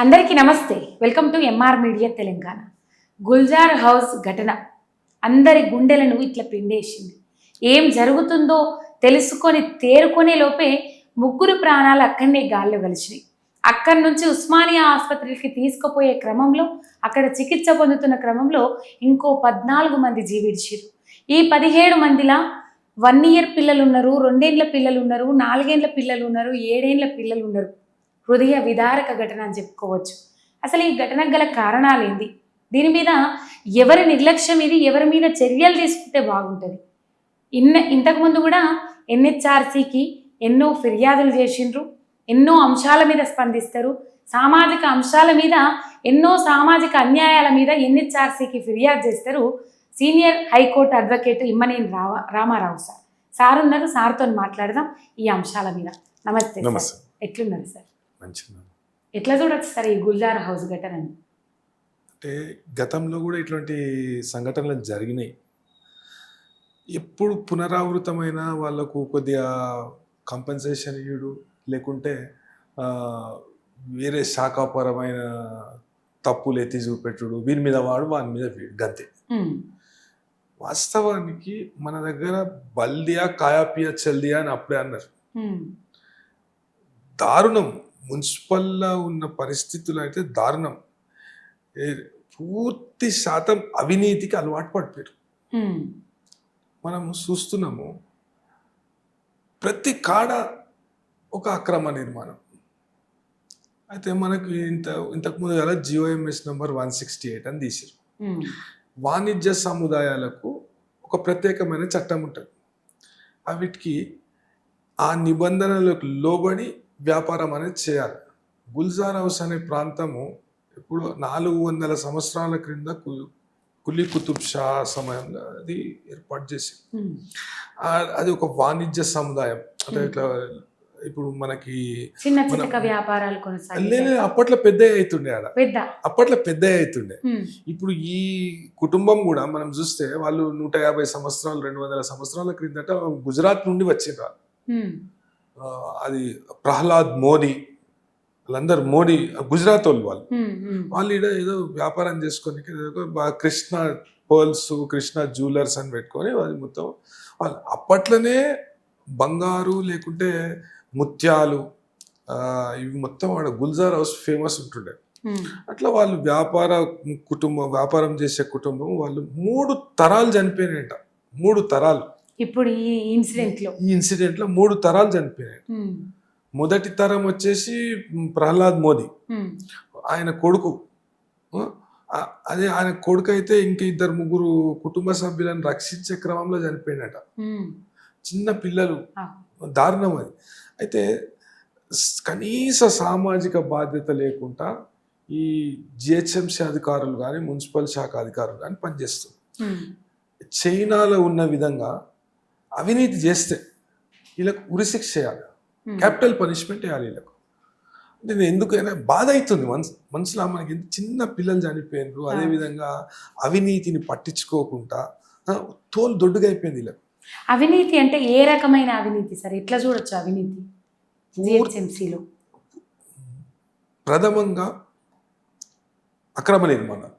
అందరికీ నమస్తే. Welcome to MR media Telangana. Gulzar Houz ఘటన అందరి గుండెలను ఇట్లా పిండేసింది. ఏం జరుగుతుందో తెలుసుకొని తేరుకునే లోపే ముగ్గురు ప్రాణాలు అక్కడనే గాల్లో కలిసినాయి. అక్కడి నుంచి ఉస్మానియా ఆసుపత్రికి తీసుకుపోయే క్రమంలో అక్కడ చికిత్స పొందుతున్న క్రమంలో ఇంకో 14 మంది జీవించారు. ఈ 17 మందిలా 1 year పిల్లలు ఉన్నారు, 2 ఏళ్ల పిల్లలు ఉన్నారు, 4 ఏళ్ల పిల్లలు ఉన్నారు, 7 ఏళ్ల పిల్లలు ఉన్నారు. హృదయ విదారక ఘటన అని చెప్పుకోవచ్చు. అసలు ఈ ఘటనకు గల కారణాలు ఏంది, దీని మీద ఎవరి నిర్లక్ష్యం ఇది, ఎవరి మీద చర్యలు తీసుకుంటే బాగుంటుంది. ఇంతకుముందు కూడా ఎన్హెచ్ఆర్సీకి ఎన్నో ఫిర్యాదులు చేసిండ్రు, ఎన్నో అంశాల మీద స్పందిస్తారు. సామాజిక అంశాల మీద, ఎన్నో సామాజిక అన్యాయాల మీద ఎన్హెచ్ఆర్సీకి ఫిర్యాదు చేస్తారు. Senior high court advocate Immaneni Ramarao sir ఉన్నారు. సార్తో మాట్లాడదాం ఈ అంశాల మీద. నమస్తే సార్, ఎట్లున్నారు సార్? ఎట్లా చూడొచ్చు సార్ ఈ గుల్జార్ హౌస్ ఘటన? అంటే గతంలో కూడా ఇట్లాంటి సంఘటనలు జరిగినాయి. ఎప్పుడు పునరావృతమైన వాళ్ళకు కొద్దిగా కంపెన్సేషన్ ఇవ్వడు, లేకుంటే వేరే శాఖాపరమైన తప్పులు ఎత్తి చూపెట్టుడు, వీరి మీద వాడు వాని మీద వీడు గంతే. వాస్తవానికి మన దగ్గర బల్దియా కాయాపియా చల్దియా అని అప్పుడే అన్నారు. దారుణం. మున్సిపల్లో ఉన్న పరిస్థితులు అయితే దారుణం. పూర్తి శాతం అవినీతికి అలవాటు పడిపోయారు. మనం చూస్తున్నాము, ప్రతి కాడ ఒక అక్రమ నిర్మాణం. అయితే మనకు ఇంతకుముందు కదా జిఓఎంఎస్ నెంబర్ 168 అని తీసారు. వాణిజ్య సముదాయాలకు ఒక ప్రత్యేకమైన చట్టం ఉంటుంది. వీటికి ఆ నిబంధనలకు లోబడి వ్యాపారం అనేది చేయాలి. గుల్జార్ హౌస్ అనే ప్రాంతము ఇప్పుడు 400 సంవత్సరాల క్రింద కులీ కుతుబ్ షా సమయంలో అది ఏర్పాటు చేసింది. అది ఒక వాణిజ్య సముదాయం. అంటే ఇట్లా ఇప్పుడు మనకి వ్యాపారాలు అప్పట్లో పెద్ద అవుతుండే, అప్పట్లో పెద్ద అవుతుండే. ఇప్పుడు ఈ కుటుంబం కూడా మనం చూస్తే వాళ్ళు 150 సంవత్సరాలు 200 సంవత్సరాల క్రిందట గుజరాత్ నుండి వచ్చిండ్రు. అది ప్రహ్లాద్ మోదీ, వాళ్ళందరూ మోడీ గుజరాత్ వాళ్ళు ఈడ ఏదో వ్యాపారం చేసుకొని కృష్ణ పర్ల్స్, కృష్ణ జ్యువెలర్స్ అని పెట్టుకొని వాళ్ళు మొత్తం వాళ్ళు అప్పట్లోనే బంగారు లేకుంటే ముత్యాలు ఇవి మొత్తం వాడు గుల్జార్ హౌస్ ఫేమస్ ఉంటుండే. అట్లా వాళ్ళు వ్యాపారం చేసే కుటుంబం వాళ్ళు 3 తరాలు చనిపోయినాయంట. 3 తరాలు. ఇప్పుడు ఈ ఇన్సిడెంట్ లో 3 తరాలు చనిపోయాయి. మొదటి తరం వచ్చేసి ప్రహ్లాద్ మోదీ, ఆయన కొడుకు. అదే ఆయన కొడుకు అయితే ఇంకా 2-3 కుటుంబ సభ్యులను రక్షించే క్రమంలో చనిపోయినట. చిన్న పిల్లలు. దారుణం అది. అయితే కనీస సామాజిక బాధ్యత లేకుండా ఈ జిహెచ్ఎంసీ అధికారులు కానీ మున్సిపల్ శాఖ అధికారులు కానీ పనిచేస్తారు. చైనాలో ఉన్న విధంగా అవినీతి చేస్తే వీళ్ళకు ఉరిశిక్ష చేయాలి, క్యాపిటల్ పనిష్మెంట్ వేయాలి వీళ్ళకు. అంటే నేను ఎందుకైనా బాధ అవుతుంది మనసులో. మనకి చిన్న పిల్లలు చనిపోయినారు. అదేవిధంగా అవినీతిని పట్టించుకోకుండా తోలు దొడ్డుగా అయిపోయింది వీళ్ళకు. అవినీతి అంటే ఏ రకమైన అవినీతి సార్? ఎట్లా చూడొచ్చు అవినీతి జిహెచ్ఎంసీలో? ప్రథమంగా అక్రమ నిర్మాణాలు.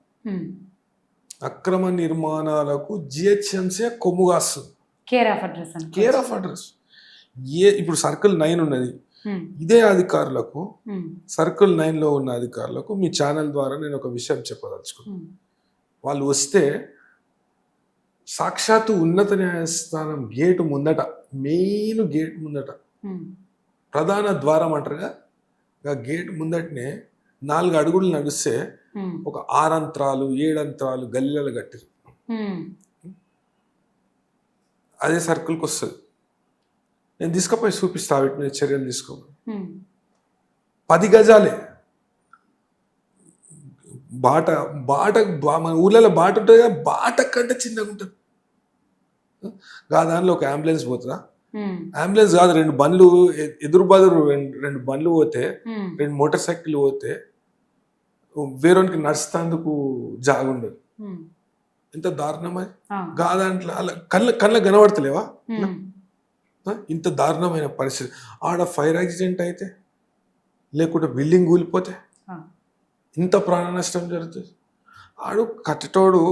అక్రమ నిర్మాణాలకు జిహెచ్ఎంసీ కొమ్ము కాస్తుంది. Care of address. ఇప్పుడు సర్కిల్ 9 ఉన్నది. ఇదే అధికారులకు, సర్కిల్ 9లో ఉన్న అధికారులకు మీ ఛానల్ ద్వారా నేను ఒక విషయం చెప్పదలుచుకున్నాను. వాళ్ళు వస్తే సాక్షాత్తు ఉన్నత న్యాయస్థానం గేటు ముందట, మెయిన్ గేట్ ముందట, ప్రధాన ద్వారం అంటారుగా, గేట్ ముందటనే 4 అడుగులు నడిస్తే ఒక 6 అంతరాలు 7 అంతరాలు గల్లీలలో కట్టిరు. అదే సర్కిల్కి వస్తుంది. నేను తీసుకుపోయి చూపిస్తా, వీటి మీద చర్యలు తీసుకోమని. 10 గజాలే బాట. మన ఊళ్ళలో బాట ఉంటుంది కదా, బాట కంటే చిన్నగా ఉంటుంది. దానిలో ఒక అంబులెన్స్ పోతుందా? అంబులెన్స్ కాదు, 2 బండ్లు ఎదురు బదురు 2 బండ్లు పోతే, 2 మోటార్ సైకిల్ పోతే వేరొనికి నడుస్తాందుకు జాగుండదు. ఎంత దారుణమై దాంట్లో అలా కళ్ళ కనబడతలేవా? ఇంత దారుణమైన పరిస్థితి. ఆడ ఫైర్ యాక్సిడెంట్ అయితే, లేకుంటే బిల్డింగ్ కూలిపోతే ఇంత ప్రాణ నష్టం జరుగుతుంది. ఆడు కట్టటోడు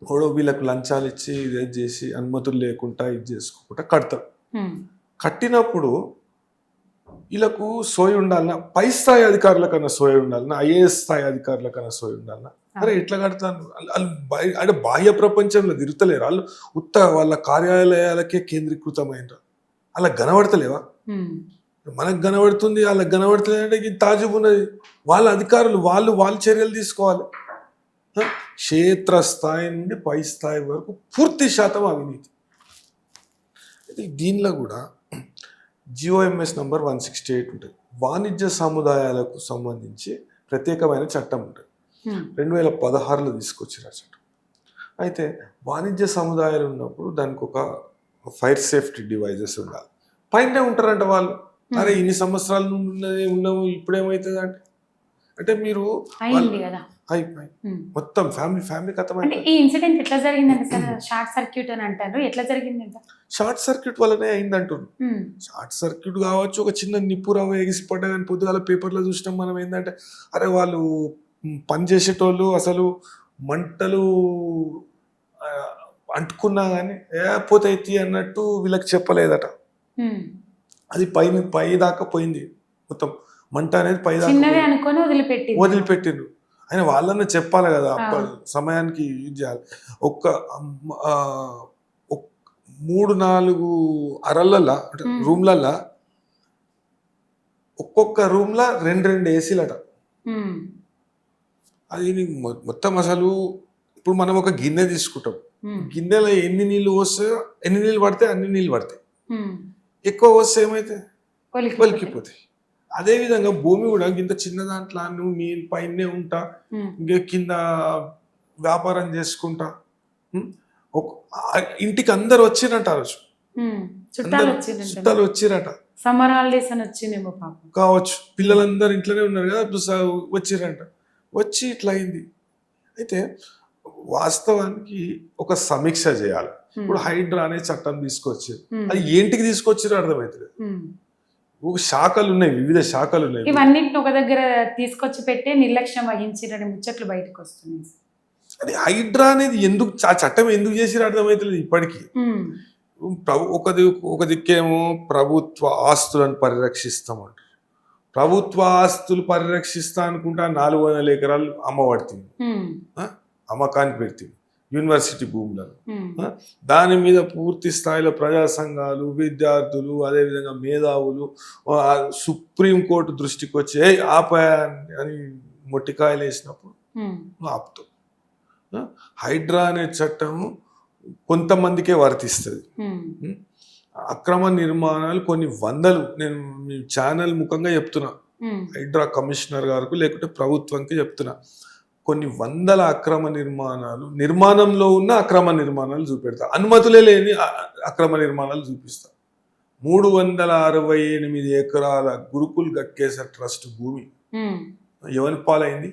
కూడా వీళ్ళకు లంచాలు ఇచ్చి ఇదే చేసి అనుమతులు లేకుండా ఇది చేసుకోకుండా కడతారు. కట్టినప్పుడు వీళ్ళకు సోయి ఉండాలన్నా, పై స్థాయి అధికారుల కన్నా సోయి ఉండాలన్నా, ఐఏఎస్ స్థాయి అధికారుల కన్నా సోయి ఉండాలన్నా, అరే ఎట్లా కడతాను వాళ్ళు అంటే బాహ్య ప్రపంచంలో తిరుగుతలేరు వాళ్ళు, వాళ్ళ కార్యాలయాలకే కేంద్రీకృతమైనరు. అలా కనబడతలేవా? మనకు కనబడుతుంది, వాళ్ళకి కనబడతలేదంటే ఇది తాజుగున్నది. వాళ్ళ అధికారులు వాళ్ళు చర్యలు తీసుకోవాలి. క్షేత్ర స్థాయి నుండి పై స్థాయి వరకు పూర్తి శాతం అవినీతి. దీనిలో కూడా GOMS నంబర్ 168 ఉంటుంది. వాణిజ్య సముదాయాలకు సంబంధించి ప్రత్యేకమైన చట్టం ఉంటుంది. 2016లో తీసుకొచ్చారు ఆ చట్టం. అయితే వాణిజ్య సముదాయాలు ఉన్నప్పుడు దానికి ఒక ఫైర్ సేఫ్టీ డివైజెస్ ఉండాలి. పైన ఉంటారంట వాళ్ళు. అరే ఇన్ని సంవత్సరాల నుండి ఉన్నాము, ఇప్పుడేమవుతుంది అంటే మీరు అయిపోయి మొత్తం ఫ్యామిలీ కథం. అంటే ఈ ఇన్సిడెంట్ ఎట్లా జరిగిందంటే సార్, షార్ట్ సర్క్యూట్ అని అంటారు, ఎట్లా జరిగిందంట? షార్ట్ సర్క్యూట్ వల్లనే అయిందంటారు. షార్ట్ సర్క్యూట్ కావచ్చు, ఒక చిన్న నిప్పురవ ఎగిసిపడ్డా కానీ పొద్దుగాల పేపర్లో చూసినాం మనం. ఏంటంటే అరే వాళ్ళు పని చేసేటోళ్ళు అసలు మంటలు అంటుకున్నా కానీ పోతే అన్నట్టు వీళ్ళకి చెప్పలేదట. అది పై దాకా పోయింది మొత్తం మంట అనేది, పై దాకా అనుకొని వదిలిపెట్టిండ్రు. ఆయన వాళ్ళన్నా చెప్పాలి కదా, సమయానికి ఇది చేయాలి. 3-4 అరలల్లా అంటే రూమ్లల్లా ఒక్కొక్క రూమ్లా 2 ఏసీలట. అది మొత్తం అసలు ఇప్పుడు మనం ఒక గిన్నె తీసుకుంటాం, గిన్నెలో ఎన్ని నీళ్ళు వస్తాయో, ఎన్ని నీళ్ళు పడితే అన్ని నీళ్ళు పడతాయి. ఎక్కువ వస్తే ఏమైతే పలికిపోతాయి. అదేవిధంగా భూమి కూడా ఇంత చిన్న దాంట్లో నువ్వు నీ పైనే ఉంటా, ఇంకా కింద వ్యాపారం చేసుకుంటా, ఇంటికి అందరు వచ్చిరట ఆ రోజు, చుట్టాలు వచ్చిరట. సమ్మర్ హాలిడేస్ అని వచ్చిందేమో కావచ్చు, పిల్లలందరూ ఇంట్లోనే ఉన్నారు కదా, వచ్చిరంట. వచ్చి ఇట్లా అయింది. అయితే వాస్తవానికి ఒక సమీక్ష చేయాలి. ఇప్పుడు హైడ్రా అనే చట్టం తీసుకొచ్చారు. అది ఏంటికి తీసుకొచ్చారో అర్థమవుతుంది. శాఖలు ఉన్నాయి, వివిధ శాఖలు ఉన్నాయి. ఇవన్నింటిని ఒక దగ్గర తీసుకొచ్చి పెట్టి నిర్లక్ష్యం వహించారని ముచ్చట్లు బయటకు వస్తున్నాయి. అది హైడ్రా అనేది ఎందుకు, ఆ చట్టం ఎందుకు చేసిరో అర్థమవుతుంది ఇప్పటికీ. ఒక దిక్కేమో ప్రభుత్వ ఆస్తులను పరిరక్షిస్తామంటారు. ప్రభుత్వ ఆస్తులు పరిరక్షిస్తా అనుకుంటా 400 ఎకరాలు అమ్మబడుతుంది, అమ్మకానికి పెడుతుంది యూనివర్సిటీ భూములను. దాని మీద పూర్తి స్థాయిలో ప్రజా సంఘాలు, విద్యార్థులు, అదేవిధంగా మేధావులు సుప్రీంకోర్టు దృష్టికి వచ్చి ఆపాయని అని మొట్టికాయలు వేసినప్పుడు ఆపుతాం. హైడ్రా అనే చట్టము కొంతమందికే వర్తిస్తుంది. అక్రమ నిర్మాణాలు కొన్ని వందలు, నేను మీ ఛానల్ ముఖంగా చెప్తున్నా, హైడ్రా కమిషనర్ గారికి లేకుంటే ప్రభుత్వంకి చెప్తున్నా, కొన్ని వందల అక్రమ నిర్మాణంలో ఉన్న అక్రమ నిర్మాణాలు చూపెడతా, అనుమతులే లేని అక్రమ నిర్మాణాలు చూపిస్తా. 368 ఎకరాల గురుకుల్ గట్కేసర్ ట్రస్ట్ భూమి ఎవరి పాలైంది?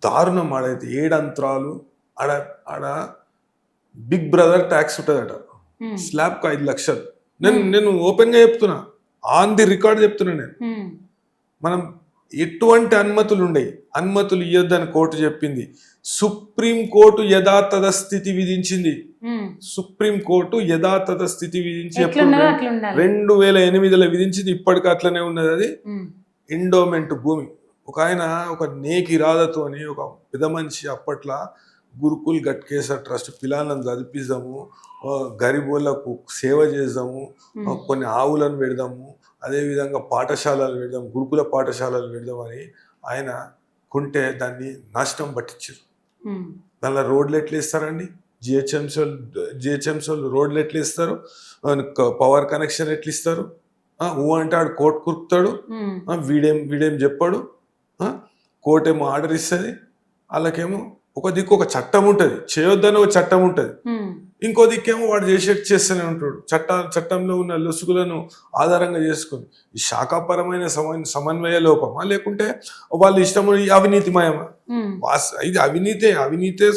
దారుణం. ఆడైతే 7 అంతరాలు, ఆడ బిగ్ బ్రదర్ ట్యాక్స్ ఉంటుందట, స్లాబ్కి 5 లక్షలు. నేను ఓపెన్గా చెప్తున్నా, ఆన్ ది రికార్డ్ చెప్తున్నా. నేను మనం ఎటువంటి అనుమతులు ఉండయి, అనుమతులు ఇవ్వద్దని కోర్టు చెప్పింది. సుప్రీంకోర్టు యథాతథ స్థితి విధించింది. సుప్రీంకోర్టు యథాతథ స్థితి విధించి 2008లో విధించింది. ఇప్పటికీ అట్లనే ఉన్నది. అది ఎండోమెంట్ భూమి. ఒక నేకి రాధతోని ఒక పెద్ద మనిషి అప్పట్లో గురుకుల్ గట్కేసర్ ట్రస్ట్ పిల్లలను చదివిద్దాము, గరీబోళ్లకు సేవ చేద్దాము, కొన్ని ఆవులను పెడదాము, అదేవిధంగా పాఠశాలలు పెడదాం, గురుకుల పాఠశాలలు పెడదామని ఆయన కొంటే దాన్ని నాశనం పట్టించారు. దానిలో రోడ్లు ఎట్లా ఇస్తారండి? జిహెచ్ఎంసీ వాళ్ళు రోడ్లు ఎట్లా ఇస్తారు? పవర్ కనెక్షన్ ఎట్లా ఇస్తారు? అంటే ఆడు కోర్టు కురుకుతాడు, వీడేం చెప్పాడు, కోర్టు ఏమో ఆర్డర్ ఇస్తుంది. వాళ్ళకేమో ఒక దిక్కు ఒక చట్టం ఉంటుంది, చేయొద్దని ఒక చట్టం ఉంటుంది, ఇంకో దిక్కేమో వాడు చేస్తూనే ఉంటాడు. చట్టంలో ఉన్న లొసుగులను ఆధారంగా చేసుకుని ఈ శాఖాపరమైన సమన్వయ లోపమా, లేకుంటే వాళ్ళు ఇష్టం అవినీతిమయమా? ఇది అవినీతే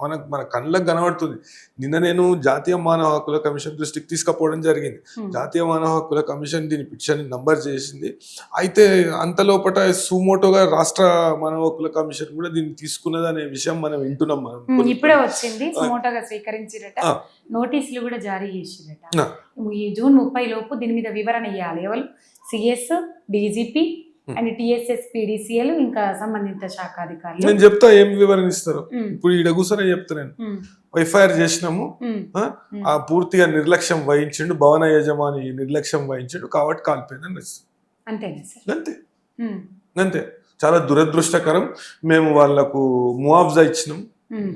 మన కళ్ళకు కనబడుతుంది. నిన్న నేను జాతీయ మానవ హక్కుల కమిషన్ దృష్టికి తీసుకుపోవడం జరిగింది. జాతీయ మానవ హక్కుల కమిషన్ దీని పిటిషన్ నంబర్ చేసింది. అయితే అంతలోపట సుమోటోగా రాష్ట్ర మానవ హక్కుల కమిషన్ కూడా దీన్ని తీసుకున్నది అనే విషయం మనం వింటున్నాం. మనం ఇప్పుడే వచ్చింది, సుమోటోగా స్వీకరించిరట, నోటీసులు కూడా జారీ చేసిరట. ఈ జూన్ 30 లోపు దీని మీద వివరణ ఇవ్వాలి. ఎవరు? CS, DGP and TSS, PDCL, ఇంకా సంబంధిత శాఖ అధికారులు. నేను చెప్తా ఏం వివరణ ఇస్తారు. ఇప్పుడు ఈడ కూర్చొని చెప్తా నేను. ఎఫ్ఐఆర్ చేసినాము, ఆ పూర్తిగా నిర్లక్ష్యం వహించిండు, భవన యజమాని నిర్లక్ష్యం వహించిండు కాబట్టి కాలిపోయిందని అంతేనా సార్? అంతే అంతే. చాలా దురదృష్టకరం. మేము వాళ్ళకు ముఆవ్జా ఇచ్చినాం,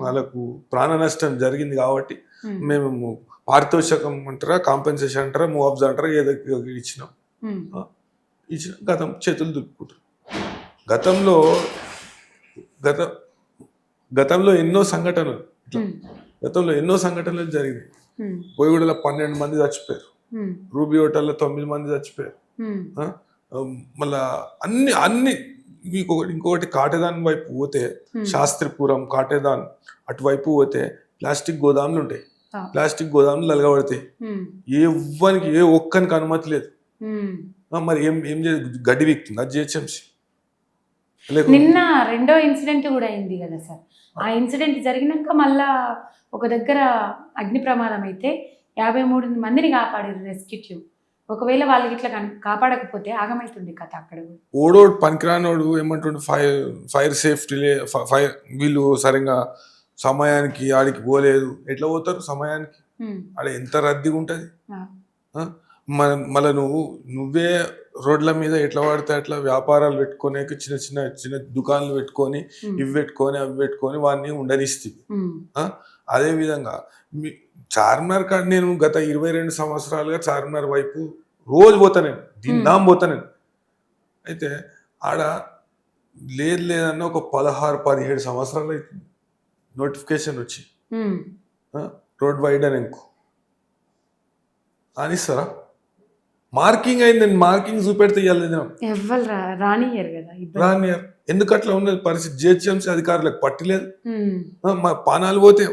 వాళ్ళకు ప్రాణ నష్టం జరిగింది కాబట్టి మేము పారితోషికం అంటారా, కాంపెన్సేషన్ అంటారా, ముఆవ్జా అంటారా, ఏదో ఇచ్చినాం. గతం చేతులు దులుపుకుంటారు. గతంలో ఎన్నో సంఘటనలు జరిగినాయి. బోయగూడలో 12 మంది చచ్చిపోయారు, రూబీ హోటల్లో 9 మంది చచ్చిపోయారు. మళ్ళా అన్ని ఇంకొకటి కాటేదాన్ వైపు పోతే, శాస్త్రిపురం కాటేదాన్ అటువైపు పోతే ప్లాస్టిక్ గోదాములు ఉంటాయి. ప్లాస్టిక్ గోదాములు అలగబడతాయి. ఎవ్వరికి ఏ ఒక్కరికి అనుమతి లేదు. మరి ఏం గడ్డి వీక్తుంది అది జిహెచ్ఎంసీ. నిన్న రెండో ఇన్సిడెంట్ కూడా అయింది కదా సార్. ఆ ఇన్సిడెంట్ జరిగినాక మళ్ళా ఒక దగ్గర అగ్ని ప్రమాదం అయితే 53 మందిని కాపాడారు రెస్క్యూ టీమ్. ఒకవేళ వాళ్ళకి ఇట్లా కాపాడకపోతే ఆగమైతుంది కథ అక్కడ. ఓడోడు పనికిరానోడు ఏమంటుండే, ఫైర్ సేఫ్టీ ఫైర్ వీళ్ళు సరిగా సమయానికి ఆడికి పోలేదు. ఎట్లా పోతారు సమయానికి? ఆడ ఎంత రద్దీగా ఉంటుంది. మళ్ళీ నువ్వే రోడ్ల మీద ఎట్లా పడితే అట్లా వ్యాపారాలు పెట్టుకొని, చిన్న దుకాణాలు పెట్టుకొని, ఇవి పెట్టుకొని వాడిని ఉండనిస్తుంది. అదేవిధంగా చార్మినార్ కాడ నేను గత 22 సంవత్సరాలుగా చార్మినార్ వైపు రోజు పోతాను, దిందాం పోతాను. అయితే ఆడ లేదన్న ఒక 16-17 సంవత్సరాలు అవుతుంది నోటిఫికేషన్ వచ్చి, రోడ్ వైడ్ అని అనిస్తారా? మార్కింగ్ అయింది, మార్కింగ్ చూపెడితే రానియర్ కదా, రానియర్. ఎందుకు అట్లా ఉన్నది పరిస్థితి? జిహెచ్ఎంసీ అధికారులకు పట్టిలేదు. మా పానాలు పోతే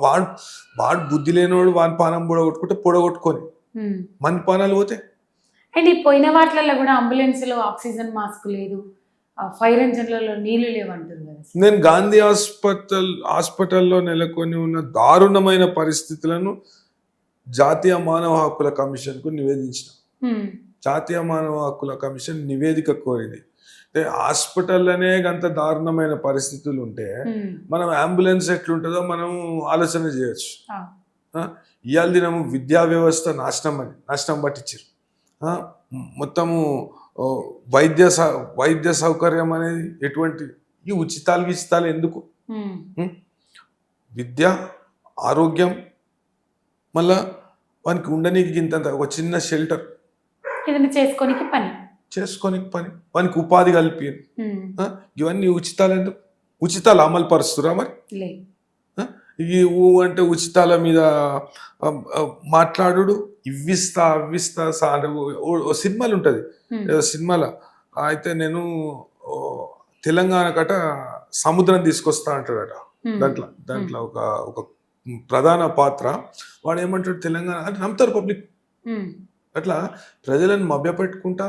వాడు బుద్ధి లేనివాడు వాడి పానం పొడగొట్టుకొని మన పానాలు పోతే. అండ్ ఈ పోయిన వాటిలలో కూడా అంబులెన్స్ లో ఆక్సిజన్ మాస్క్ లేదు, ఫైర్ ఇంజన్లలో నీళ్లు లేవంటారు కదా. నేను గాంధీ హాస్పిటల్లో నెలకొని ఉన్న దారుణమైన పరిస్థితులను జాతీయ మానవ హక్కుల కమిషన్ కు నివేదించిన. జాతీయ మానవ హక్కుల కమిషన్ నివేదిక కోరింది. అంటే హాస్పిటల్లోనే అంత దారుణమైన పరిస్థితులు ఉంటే మనం అంబులెన్స్ ఎట్లుంటుందో మనం ఆలోచన చేయొచ్చు. ఇవాళ దినము విద్యా వ్యవస్థ నాశనం పట్టించారు. మొత్తము వైద్య సౌకర్యం అనేది ఎటువంటి, ఈ ఉచితాలు ఎందుకు? విద్య, ఆరోగ్యం, మళ్ళా వానికి ఉండనీకి ఇంత ఒక చిన్న షెల్టర్, చేసుకోనికి పని, వానికి ఉపాధి కలిపి, ఇవన్నీ ఉచితాలు ఎందుకు? ఉచితాలు అమలు పరుస్తురా మరి? ఈ అంటే ఉచితాల మీద మాట్లాడు, ఇవ్విస్తా సినిమాలు ఉంటుంది సినిమాల. అయితే నేను తెలంగాణ కట సముద్రం తీసుకొస్తా అంటాడట. దాంట్లో ఒక ప్రధాన పాత్ర. వాడు ఏమంటాడు, తెలంగాణ అంటే నమ్ముతారు పబ్లిక్. అట్లా ప్రజలను మభ్యపెట్టుకుంటా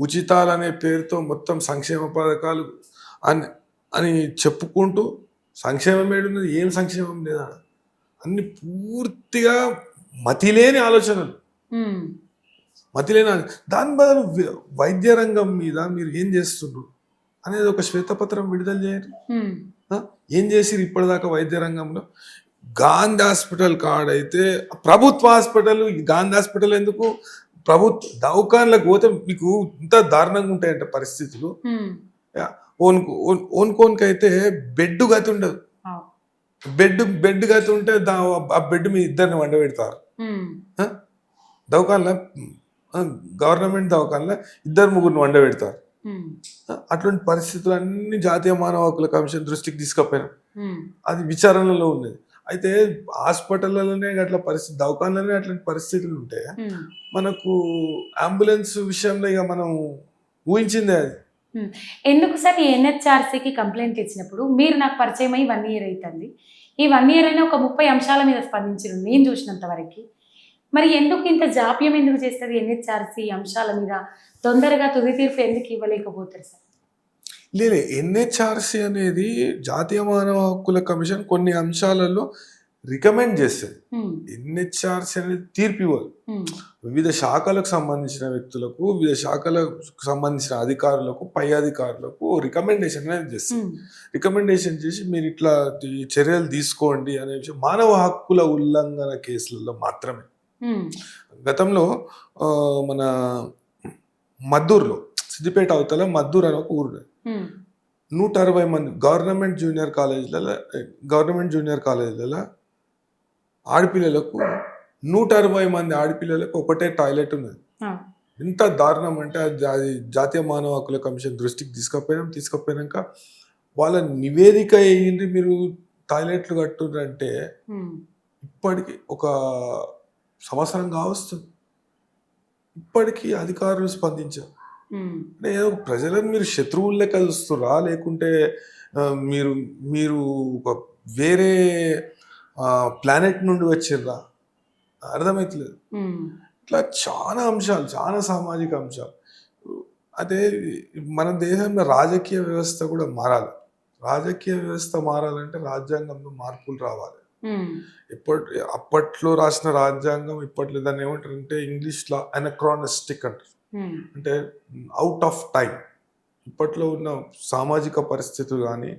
ఉచితాలు అనే పేరుతో మొత్తం సంక్షేమ పథకాలు అని చెప్పుకుంటూ, సంక్షేమం ఏడున్నది? ఏం సంక్షేమం లేదా? అన్ని పూర్తిగా మతిలేని ఆలోచనలు. దాని బదులు వైద్య రంగం మీద మీరు ఏం చేస్తుండ్రు అనేది ఒక శ్వేతపత్రం విడుదల చేయండి. ఏం చేసిరు ఇప్పటిదాకా వైద్య రంగంలో? గాంధీ హాస్పిటల్ కాడైతే ప్రభుత్వ హాస్పిటల్, గాంధీ హాస్పిటల్ ఎందుకు, ప్రభుత్వ దవాఖానలకు పోతే మీకు ఇంత దారుణంగా ఉంటాయంట పరిస్థితులు. ఓన్కోన్కైతే బెడ్ గతి ఉండదు. బెడ్ గతి ఉంటే ఆ బెడ్ మీద ఇద్దరిని వండబెడతారు. దవాఖానలో, గవర్నమెంట్ దవాఖానలో 2-3 వండబెడతారు. అటువంటి పరిస్థితులు అన్ని జాతీయ మానవ హక్కుల కమిషన్ దృష్టికి తీసుకుపోయినాం. అది విచారణలో ఉన్నది. అయితే హాస్పిటల్లోనే అట్లా పరిస్థితి, దవాఖానలోనే అట్లాంటి పరిస్థితులు ఉంటే మనకు అంబులెన్స్ విషయంలో ఇక మనం ఊహించిందే అది. ఎందుకు సార్ ఈ ఎన్హెచ్ఆర్సీకి కంప్లైంట్ ఇచ్చినప్పుడు మీరు నాకు పరిచయం అయ్యి 1 year అవుతుంది, ఈ 1 year అయినా ఒక 30 అంశాల మీద స్పందించారు నేను చూసినంత వరకు. మరి ఎందుకు ఇంత జాప్యం ఎందుకు చేస్తుంది ఎన్హెచ్ఆర్సీ అంశాల మీద? తొందరగా తుది తీర్పు ఎందుకు ఇవ్వలేకపోతారు సార్? లేదు, ఎన్హెచ్ఆర్సి అనేది జాతీయ మానవ హక్కుల కమిషన్ కొన్ని అంశాలలో రికమెండ్ చేస్తుంది. ఎన్హెచ్ఆర్సి అనేది తీర్పు ఇవ్వదు. వివిధ శాఖలకు సంబంధించిన వ్యక్తులకు, వివిధ శాఖలకు సంబంధించిన అధికారులకు, పై అధికారులకు రికమెండేషన్ అనేది చేస్తుంది. రికమెండేషన్ చేసి మీరు ఇట్లా ఈ చర్యలు తీసుకోండి అనే విషయం మానవ హక్కుల ఉల్లంఘన కేసులలో మాత్రమే. గతంలో మన మద్దూరులో, సిద్దిపేట అవతల మద్దూరు అని ఒక ఊరు, 160 మంది గవర్నమెంట్ జూనియర్ కాలేజీలలో ఆడపిల్లలకు 160 మంది ఆడపిల్లలకు ఒకటే టాయిలెట్ ఉన్నది. ఎంత దారుణం అంటే అది జాతీయ మానవ హక్కుల కమిషన్ దృష్టికి తీసుకుపోయినాక వాళ్ళ నివేదిక ఏంటి, మీరు టాయిలెట్లు కట్టుండ్రంటే ఇప్పటికి ఒక సంవత్సరం కావస్తుంది, ఇప్పటికీ అధికారులు స్పందించారు. అంటే ఏదో ప్రజలను మీరు శత్రువులు లెక్క చూస్తురా, లేకుంటే మీరు మీరు ఒక వేరే ప్లానెట్ నుండి వచ్చిర్రా, అర్థమవుతలేదు. ఇట్లా చాలా అంశాలు, చాలా సామాజిక అంశాలు. అదే మన దేశంలో రాజకీయ వ్యవస్థ కూడా మారాలి. రాజకీయ వ్యవస్థ మారాలంటే రాజ్యాంగంలో మార్పులు రావాలి. అప్పట్లో రాసిన రాజ్యాంగం ఇప్పట్లో దాన్ని ఏమంటారు అంటే ఇంగ్లీష్లో అనక్రానిస్టిక్ అంటారు. అంటే అవుట్ ఆఫ్ టైం. ఇప్పట్లో ఉన్న సామాజిక పరిస్థితులు కానీ,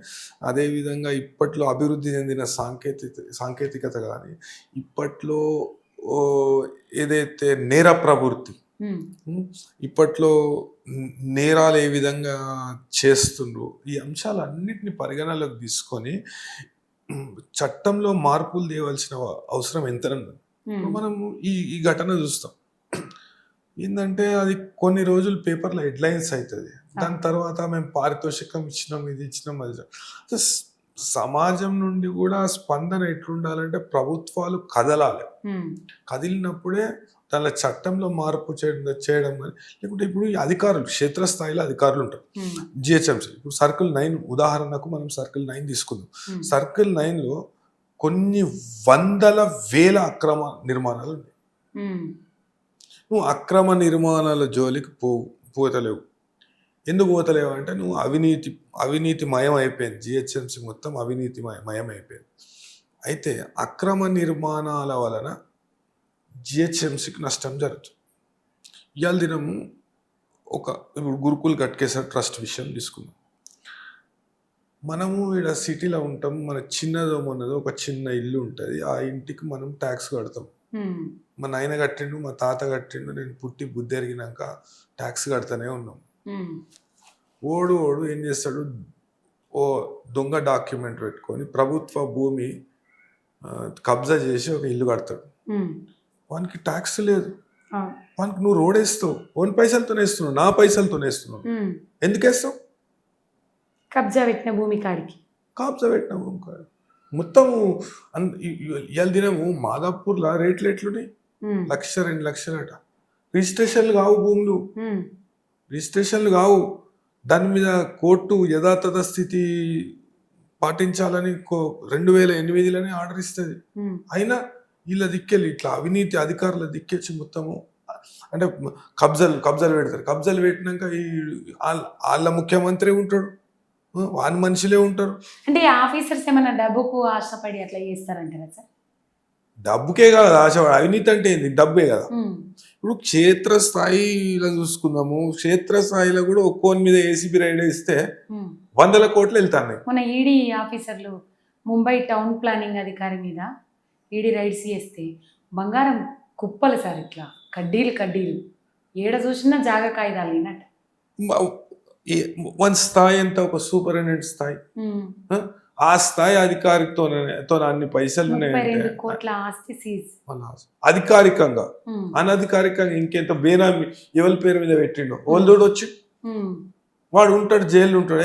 అదేవిధంగా ఇప్పట్లో అభివృద్ధి చెందిన సాంకేతికత కానీ, ఇప్పట్లో ఏదైతే నేర ప్రవృత్తి, ఇప్పట్లో నేరాలు ఏ విధంగా చేస్తుండ్రు, ఈ అంశాలన్నిటిని పరిగణలోకి తీసుకొని చట్టంలో మార్పులు తేవాల్సిన అవసరం ఎంతనండి. మనం ఈ ఘటన చూస్తాం. ఏంటంటే అది కొన్ని రోజులు పేపర్లో హెడ్లైన్స్ అవుతుంది, దాని తర్వాత మేము పారితోషికం ఇచ్చినాం, ఇది ఇచ్చినాం, అది. సమాజం నుండి కూడా స్పందన ఎట్లుండాలంటే ప్రభుత్వాలు కదలాలి. కదిలినప్పుడే దానిలో చట్టంలో మార్పు చేయడం కానీ, లేకుంటే ఇప్పుడు ఈ అధికారులు క్షేత్రస్థాయిలో అధికారులు ఉంటారు. జిహెచ్ఎంసీ ఇప్పుడు సర్కిల్ 9 ఉదాహరణకు మనం సర్కిల్ 9 తీసుకుందాం. సర్కిల్ 9లో కొన్ని వందల వేల అక్రమ నిర్మాణాలు ఉన్నాయి. నువ్వు అక్రమ నిర్మాణాల జోలికి పోతలేవు. ఎందుకు పోతలేవు అంటే నువ్వు అవినీతి మయం అయిపోయింది. జిహెచ్ఎంసీ మొత్తం అవినీతి మయం అయిపోయింది. అయితే అక్రమ నిర్మాణాల వలన జిహెచ్ఎంసీకి నష్టం జరుగుతుంది. ఇవాళ దినము ఇప్పుడు గురుకుల్ గట్కేసర్ ట్రస్ట్ విషయం తీసుకుందాం. మనము ఇక్కడ సిటీలో ఉంటాం, మన చిన్నదో మొన్నదో ఒక చిన్న ఇల్లు ఉంటుంది, ఆ ఇంటికి మనం ట్యాక్స్ కడతాం. మా నాయన కట్టిండు, మా తాత కట్టిండు, నేను పుట్టి బుద్ధి ఎరిగినాక ట్యాక్స్ కడతానే ఉన్నాం. ఓడు ఏం చేస్తాడు, ఓ దొంగ డాక్యుమెంట్ పెట్టుకొని ప్రభుత్వ భూమి కబ్జా చేసి ఒక ఇల్లు కడతాడు. వానికి ట్యాక్స్ లేదు, వానికి నువ్వు రోడ్ వేస్తావు, ఓన్ పైసలతోనే వేస్తున్నావు, నా పైసలతోనే వేస్తున్నావు. ఎందుకు వేస్తావు? కబ్జా పెట్టిన భూమి కాడికి మొత్తం. ఇవాళ దినము మాదాపూర్లో రేట్లు ఎట్లున్నాయి, 1,00,000-2 లక్షలట. రిజిస్ట్రేషన్లు కావు, భూములు రిజిస్ట్రేషన్లు కావు. దాని మీద కోర్టు యథాతథ స్థితి పాటించాలని 2008లోనే ఆర్డర్ ఇస్తుంది. అయినా వీళ్ళ దిక్కెళ్ళి ఇట్లా అవినీతి అధికారుల దిక్కెచ్చి మొత్తము అంటే కబ్జాలు పెడతారు. కబ్జాలు పెట్టినాక వాళ్ళ ముఖ్యమంత్రి ఉంటాడు, వాని మనుషులే ఉంటారు. అంటే ఆఫీసర్స్ ఏమైనా డబ్బుకు ఆశపడి అట్లా చేస్తారంటారా సార్? డబ్బుకే కాదు ఆశ, అవినీతి అంటే ఏంది? డబ్బే కదా. ఇప్పుడు క్షేత్రస్థాయిలో చూసుకుందాము, క్షేత్రస్థాయిలో కూడా ఒక్కోని మీద ఏసీబీ రైడ్ ఇస్తే 100 కోట్లు వెళ్తాయి. మన ఈడీ ఆఫీసర్లు ముంబై టౌన్ ప్లానింగ్ అధికారి మీద ఈడీ రైడ్స్ చేస్తే బంగారం కుప్పలు సార్, ఇట్లా కడ్డీలు ఏడ చూసినా జాగా కాయిదాలు అయినట్టు. వన్ స్థాయి ఎంత, ఒక సూపరింటెండెంట్ స్థాయి, ఆ స్థాయి అధికారితో అన్ని పైసలు ఉన్నాయి. అధికారికంగా, అనధికారికంగా ఇంకెంత బేనామీ ఎవరి పేరు మీద పెట్టిండో వాళ్ళు వచ్చి వాడు ఉంటాడు, జైలు ఉంటాడు.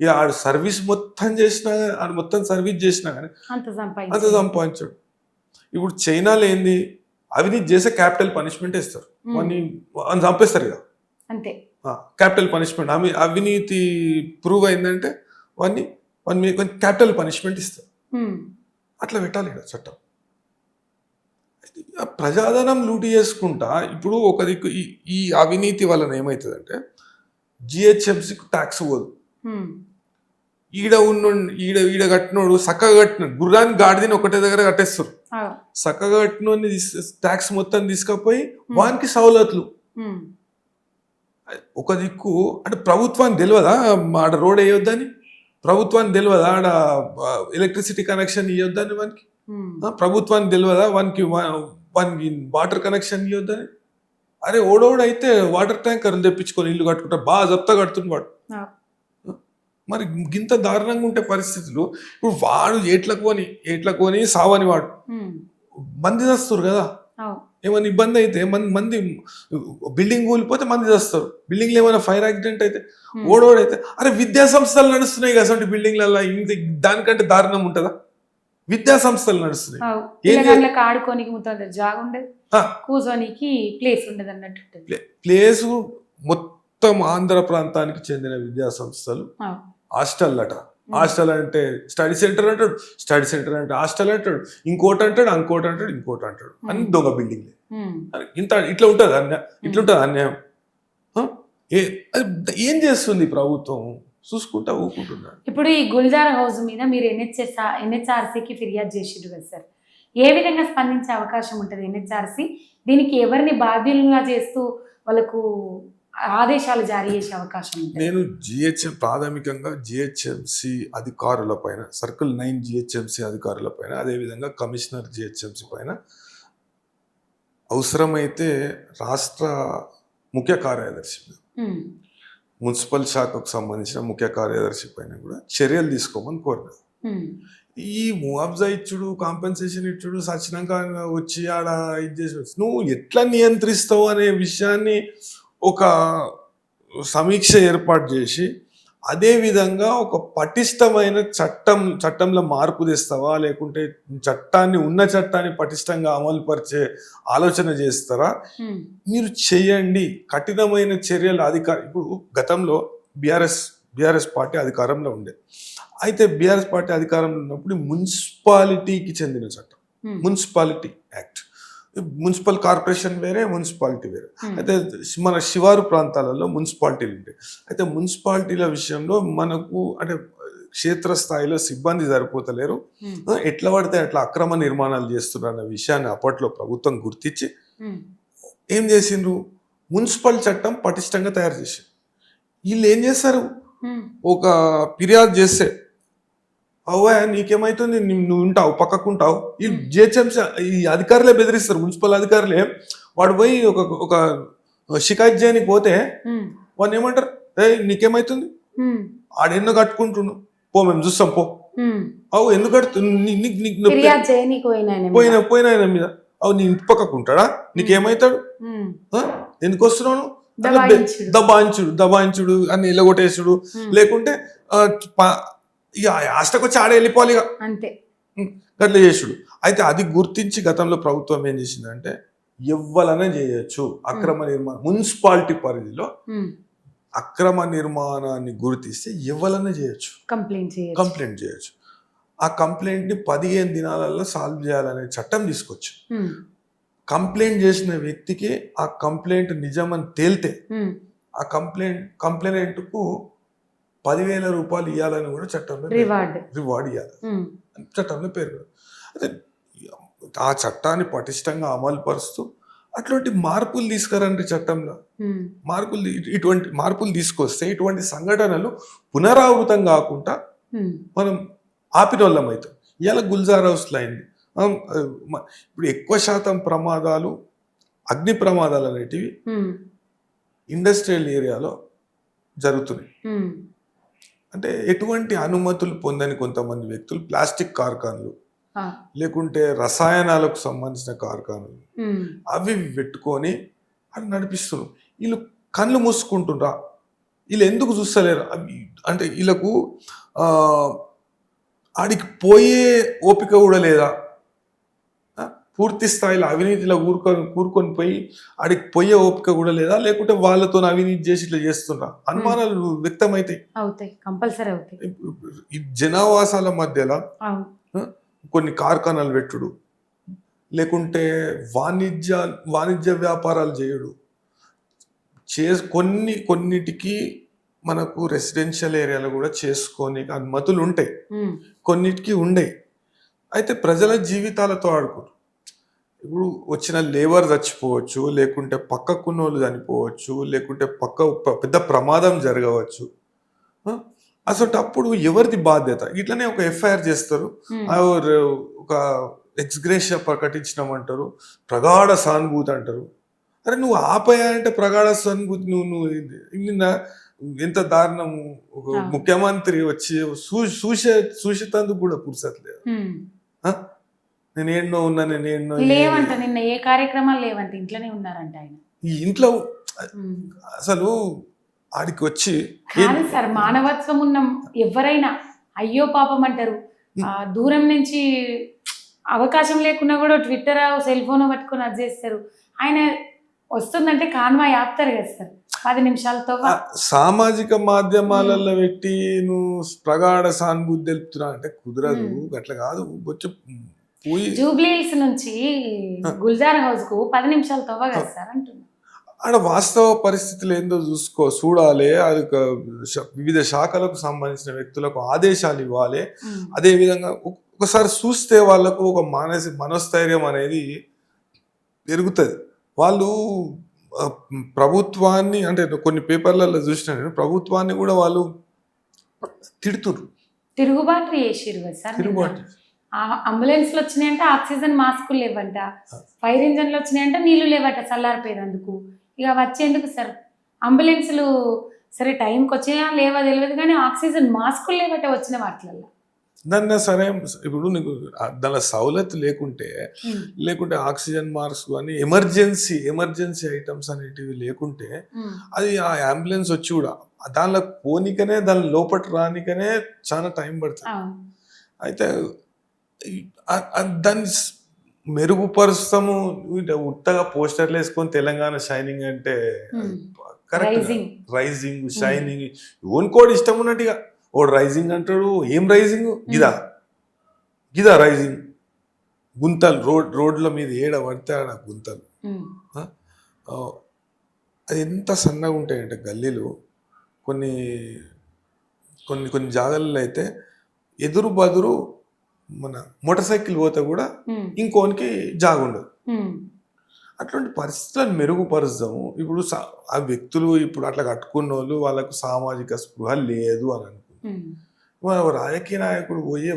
ఇక ఆడు సర్వీస్ మొత్తం చేసినా, ఆడు మొత్తం సర్వీస్ చేసినా కానీ అంత సంపాదించాడు. ఇప్పుడు చైనాలో ఏంది, అవినీతి చేసే క్యాపిటల్ పనిష్మెంట్ ఇస్తారు, వాడిని చంపేస్తారు కదా, అంతే. Capital punishment. అవినీతి ప్రూవ్ అయిందంటే వాడిని క్యాపిటల్ పనిష్మెంట్ ఇస్తారు. అట్లా పెట్టాలి ఇక్కడ చట్టం. ఆ ప్రజాధనం లూటీ చేసుకుంటా ఇప్పుడు ఒక దిక్కు ఈ అవినీతి వలన ఏమవుతుందంటే జిహెచ్ఎంసీకి ట్యాక్స్ పోదు. ఈడ ఈడ కట్టినోడు చక్కగా కట్టినాడు, గుర్రాన్ని గాడిదని ఒకటే దగ్గర కట్టేస్తారు. చక్కగా కట్టినోడిని ట్యాక్స్ మొత్తం తీసుకపోయి వానికి సవలతులు. ఒక దిక్కు అంటే ప్రభుత్వానికి తెలియదా ఆడ రోడ్ వేయొద్దని, ప్రభుత్వానికి తెలియదా ఆడ ఎలక్ట్రిసిటీ కనెక్షన్ ఇవ్వద్దని, వానికి ప్రభుత్వానికి తెలియదా వానికి వాటర్ కనెక్షన్ ఇవ్వద్దని. అరే ఓడోడైతే వాటర్ ట్యాంకర్లు తెప్పించుకొని ఇల్లు కట్టుకుంటారు, బాగా జప్తా కడుతుంది వాడు. మరి గింత దారుణంగా ఉంటే పరిస్థితులు. ఇప్పుడు వాడు ఏట్ల కొని సావని వాడు మంది చేస్తారు కదా. ఏమైనా ఇబ్బంది అయితే మంది బిల్డింగ్ కూలిపోతే మంది చేస్తారు, బిల్డింగ్లో ఏమైనా ఫైర్ యాక్సిడెంట్ అయితే ఓడోడైతే. అరే విద్యా సంస్థలు నడుస్తున్నాయి కదా అసలు బిల్డింగ్లలో, దానికంటే దారుణం ఉంటుందా? విద్యా సంస్థలు నడుస్తున్నాయి, ఆడుకోనికి జాగా ఉండదు, కూర్చోనికి ప్లేస్ ఉండదు అన్నట్టు. ప్లేస్ మొత్తం ఆంధ్ర ప్రాంతానికి చెందిన విద్యా సంస్థలు హాస్టల్ అట. హాస్టల్ అంటే స్టడీ సెంటర్ అంటాడు, స్టడీ సెంటర్ అంటే హాస్టల్ అంటాడు, ఇంకోటి అంటాడు, ఇంకోటి అంటాడు అని దొంగ బిల్డింగ్లే. ఇట్లా ఉంటుంది అన్యాయం. ఏం చేస్తుంది ప్రభుత్వం? చూసుకుంటా ఊరుకుంటున్నాడు. ఇప్పుడు ఈ గుల్జార్ హౌస్ మీద మీరు ఎన్హెచ్ఆర్సీకి ఫిర్యాదు చేసిరు కదా సార్, ఏ విధంగా స్పందించే అవకాశం ఉంటుంది ఎన్హెచ్ఆర్సీ? దీనికి ఎవరిని బాధ్యులుగా చేస్తూ వాళ్ళకు ఆదేశాలు జారీ చేసే అవకాశం ఉంది? నేను ప్రాథమికంగా జిహెచ్ఎంసి అధికారుల పైన, సర్కిల్ 9 జిహెచ్ఎంసి అధికారుల పైన, అదేవిధంగా కమిషనర్ జిహెచ్ఎంసి పైన, అవసరమైతే రాష్ట్ర ముఖ్య కార్యదర్శి, మున్సిపల్ శాఖకు సంబంధించిన ముఖ్య కార్యదర్శి పైన కూడా చర్యలు తీసుకోమని కోరినారు. ఈ ముఆబ్జా ఇచ్చుడు, కాంపెన్సేషన్ ఇచ్చుడు, సచ్చినాక వచ్చి ఆడ ఇది చేసి నువ్వు ఎట్లా నియంత్రిస్తావు అనే విషయాన్ని ఒక సమీక్ష ఏర్పాటు చేసి, అదేవిధంగా ఒక పటిష్టమైన చట్టంలో మార్పు తెస్తావా, లేకుంటే ఉన్న చట్టాన్ని పటిష్టంగా అమలుపరిచే ఆలోచన చేస్తారా? మీరు చేయండి. కఠినమైన చర్యలు ఇప్పుడు గతంలో బీఆర్ఎస్ పార్టీ అధికారంలో ఉండే, అయితే బీఆర్ఎస్ పార్టీ అధికారంలో ఉన్నప్పుడు మున్సిపాలిటీకి చెందిన చట్టం, మున్సిపాలిటీ యాక్ట్, మున్సిపల్ కార్పొరేషన్ వేరే, మున్సిపాలిటీ వేరే. అయితే మన శివారు ప్రాంతాలలో మున్సిపాలిటీలు ఉంటాయి. అయితే మున్సిపాలిటీల విషయంలో మనకు అంటే క్షేత్రస్థాయిలో సిబ్బంది సరిపోతలేరు, ఎట్లా పడితే అట్లా అక్రమ నిర్మాణాలు చేస్తున్నారు అన్న విషయాన్ని అప్పట్లో ప్రభుత్వం గుర్తించి ఏం చేసిండ్రు, మున్సిపల్ చట్టం పటిష్టంగా తయారు చేసిండ్రు. వీళ్ళు ఏం చేస్తారు, ఒక ఫిర్యాదు చేస్తే అవ్వా నీకేమైతుంది, నువ్వు ఉంటావు పక్కకుంటావు, ఈ జిహెచ్ఎంసీ ఈ అధికారులే బెదిరిస్తారు, మున్సిపల్ అధికారులే. వాడు పోయి ఒక షికాయత్ చేయడానికి పోతే వాడిని ఏమంటారు, నీకేమైతుంది, ఆడెన్నో కట్టుకుంటున్నావు, పో మేము చూస్తాం పో. అవు ఎందుకు పోయిన ఆయన మీద అవు నీ ఇంటి పక్కకుంటాడా, నీకేమైతాడు, ఎందుకు వస్తున్నావు, దబాయించుడు అని ఇళ్ళగొట్టేసుడు, లేకుంటే ఇక హాస్టల్కి వచ్చి ఆడ వెళ్ళిపోవాలి ఇక అంతే, అట్లా చేసుడు. అయితే అది గుర్తించి గతంలో ప్రభుత్వం ఏం చేసిందంటే ఎవ్వలనే చేయొచ్చు అక్రమ నిర్మాణం, మున్సిపాలిటీ పరిధిలో అక్రమ నిర్మాణాన్ని గుర్తిస్తే ఎవ్వలనే చేయొచ్చు, కంప్లైంట్ చేయొచ్చు. ఆ కంప్లైంట్ని 15 దినాలలో సాల్వ్ చేయాలనే చట్టం తీసుకొచ్చు. కంప్లైంట్ చేసిన వ్యక్తికి ఆ కంప్లైంట్ నిజమని తేలితే ఆ కంప్లైంట్కు 10,000 రూపాయలు ఇవ్వాలని కూడా చట్టంలో రివార్డ్ ఇవ్వాలి చట్టంలో పేరు. అదే ఆ చట్టాన్ని పటిష్టంగా అమలు పరుస్తూ అటువంటి మార్పులు తీసుకురండి చట్టంలో. ఇటువంటి మార్పులు తీసుకొస్తే ఇటువంటి సంఘటనలు పునరావృతం కాకుండా మనం ఆపినోళ్ళం అవుతాం. ఇలా గుల్జార్ హౌస్లో అయింది. ఇప్పుడు ఎక్కువ శాతం ప్రమాదాలు, అగ్ని ప్రమాదాలు అనేటివి ఇండస్ట్రియల్ ఏరియాలో జరుగుతున్నాయి. అంటే ఎటువంటి అనుమతులు పొందని కొంతమంది వ్యక్తులు ప్లాస్టిక్ కార్ఖానాలు, లేకుంటే రసాయనాలకు సంబంధించిన కార్ఖానాలు అవి పెట్టుకొని అది నడిపిస్తున్నారు. వీళ్ళు కళ్ళు మూసుకుంటుండ్రా, వీళ్ళు ఎందుకు చూస్తలేరు అంటే వీళ్ళకు ఆడికి పోయే ఓపిక కూడా లేదా, పూర్తి స్థాయిలో అవినీతిలో కూరుకొని పోయి ఆడికి పోయే ఓపిక కూడా లేదా, లేకుంటే వాళ్ళతో అవినీతి చేసి ఇట్లా చేస్తున్నా అనుమానాలు వ్యక్తం అవుతాయి, కంపల్సరీ అవుతాయి. ఈ జనావాసాల మధ్యలో కొన్ని కార్ఖానాలు పెట్టుడు, లేకుంటే వాణిజ్య వ్యాపారాలు చేయుడు, కొన్నిటికి మనకు రెసిడెన్షియల్ ఏరియాలో కూడా చేసుకొని అనుమతులు ఉంటాయి, కొన్నిటికి ఉండయి. అయితే ప్రజల జీవితాలతో ఆడుకోరు. ఇప్పుడు వచ్చిన లేబర్ చచ్చిపోవచ్చు, లేకుంటే పక్కకున్న వాళ్ళు చనిపోవచ్చు, లేకుంటే పెద్ద ప్రమాదం జరగవచ్చు. అసలు ఎవరిది బాధ్యత? ఇట్లనే ఒక ఎఫ్ఐఆర్ చేస్తారు, ఒక ఎక్స్గ్రేషియా ప్రకటించినామంటారు, ప్రగాఢ సానుభూతి అంటారు. అరే నువ్వు ఆపేయాలంటే ప్రగాఢ సానుభూతి నువ్వు నిన్న ఎంత దారుణము. ఒక ముఖ్యమంత్రి వచ్చి చూసేందుకు కూడా పురుసట్లేదు. నేనేంటో ఉన్నా, లేవంట, నిన్న ఏ కార్యక్రమాలు లేవంట, ఇంట్లోనే ఉన్నారంట ఆయన. ఈ ఇంట్లో అసలు ఆడికి వచ్చి కాదు సార్, మానవత్వం ఉన్న ఎవరైనా అయ్యో పాపం అంటారు. దూరం నుంచి అవకాశం లేకున్నా కూడా ట్విట్టర్ సెల్ ఫోన్ పట్టుకొని అది చేస్తారు. ఆయన వస్తుందంటే కాన్వాయ్ ఆపుతారు కదా సార్ 10 నిమిషాలతో. సామాజిక మాధ్యమాలలో పెట్టి నువ్వు ప్రగాఢ సానుభూతి తెలుపుతున్నా అంటే కుదరదు, అట్లా కాదు. జూబ్లీ హిల్స్ నుంచి గుల్జార్ హౌస్ కు 10 నిమిషాలు తవ్వ కదా సార్ అంటున్నా. ఆడ వాస్తవ పరిస్థితులు ఏందో చూడాలి. అది వివిధ శాఖలకు సంబంధించిన వ్యక్తులకు ఆదేశాలు ఇవ్వాలి. అదే విధంగా ఒకసారి చూస్తే వాళ్ళకు ఒక మనోస్థైర్యం అనేది పెరుగుతుంది. వాళ్ళు ప్రభుత్వాన్ని, అంటే కొన్ని పేపర్లలో చూసిన నేను, ప్రభుత్వాన్ని కూడా వాళ్ళు తిరుగుబాటు చేసిరు కదా సార్. అంబులెన్స్లు వచ్చినాయంటే ఆక్సిజన్ మాస్కులు లేవంట, ఫైర్ ఇంజన్లు వచ్చినాయంటే నీళ్లు లేవట చల్లారిపోయేందుకు. ఇక వచ్చేందుకు సార్ అంబులెన్స్లు సరే టైంకి వచ్చినా లేవో తెలియదు, కానీ ఆక్సిజన్ మాస్కులు లేవట వచ్చిన వాటిలలో. దాన్ని సరే ఇప్పుడు నీకు దాని సౌలత్ లేకుంటే ఆక్సిజన్ మార్క్స్ కానీ ఎమర్జెన్సీ ఐటమ్స్ అనేటివి లేకుంటే అది ఆ అంబులెన్స్ వచ్చి కూడా దానిలో పోనీకనే, దాని లోపల రానికనే చాలా టైం పడుతుంది. అయితే దాన్ని మెరుగుపరుస్తాము. ఉత్తగా పోస్టర్లు వేసుకొని తెలంగాణ షైనింగ్ అంటే correct. Rising, shining, own code ఇష్టం ఉన్నట్టుగా ఓడు రైజింగ్ అంటాడు. ఏం రైజింగ్? గిదా రైజింగ్. గుంతలు రోడ్ల మీద ఏడ పడితే ఆడ గుంతలు. అది ఎంత సన్నగా ఉంటాయంటే గల్లీలు. కొన్ని జాగాలలో అయితే ఎదురు బదురు మన మోటార్ సైకిల్ పోతే కూడా ఇంకోనికి జాగుండదు. అట్లాంటి పరిస్థితులను మెరుగుపరుస్తాము. ఇప్పుడు ఆ వ్యక్తులు ఇప్పుడు అట్లా కట్టుకున్న వాళ్ళకు సామాజిక స్పృహ లేదు అని అనుకుంటున్నారు. రాజకీయ నాయకుడు పోయి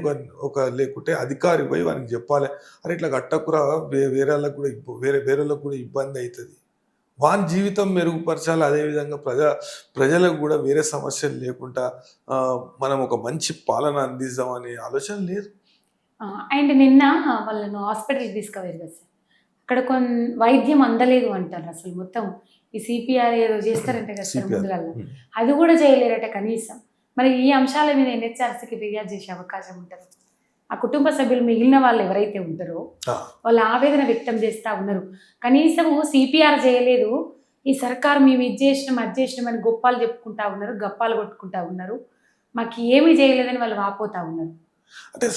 లేకుంటే అధికారి పోయి వానికి చెప్పాలి, అరే ఇట్లా కట్టకురా, వేరే వాళ్ళకు కూడా ఇబ్బంది అవుతుంది, వాని జీవితం మెరుగుపరచాలి. అదేవిధంగా ప్రజలకు కూడా వేరే సమస్యలు లేకుండా మనం ఒక మంచి పాలన అందిస్తామనే ఆలోచన లేదు. అండ్ నిన్న వాళ్ళను హాస్పిటల్కి తీసుకుపోయారు కదా సార్, అక్కడ వైద్యం అందలేదు అంటారు. అసలు మొత్తం ఈ సిపిఆర్ ఏదో చేస్తారంటే కదా సార్ ముందుగా, అది కూడా చేయలేరట కనీసం. మరి ఈ అంశాల మీద ఎన్హెచ్ఆర్సీకి ఫిర్యాదు చేసే అవకాశం ఉంటుంది. ఆ కుటుంబ సభ్యులు మిగిలిన వాళ్ళు ఎవరైతే ఉంటారో వాళ్ళు ఆవేదన వ్యక్తం చేస్తూ ఉన్నారు. కనీసము సిపిఆర్ చేయలేదు, ఈ సర్కారు మేము ఇది చేసినాం అది చేసినాం అని గొప్పాలు చెప్పుకుంటా ఉన్నారు, గప్పాలు కొట్టుకుంటా ఉన్నారు, మాకు ఏమీ చేయలేదని వాళ్ళు వాపోతా ఉన్నారు. అంటే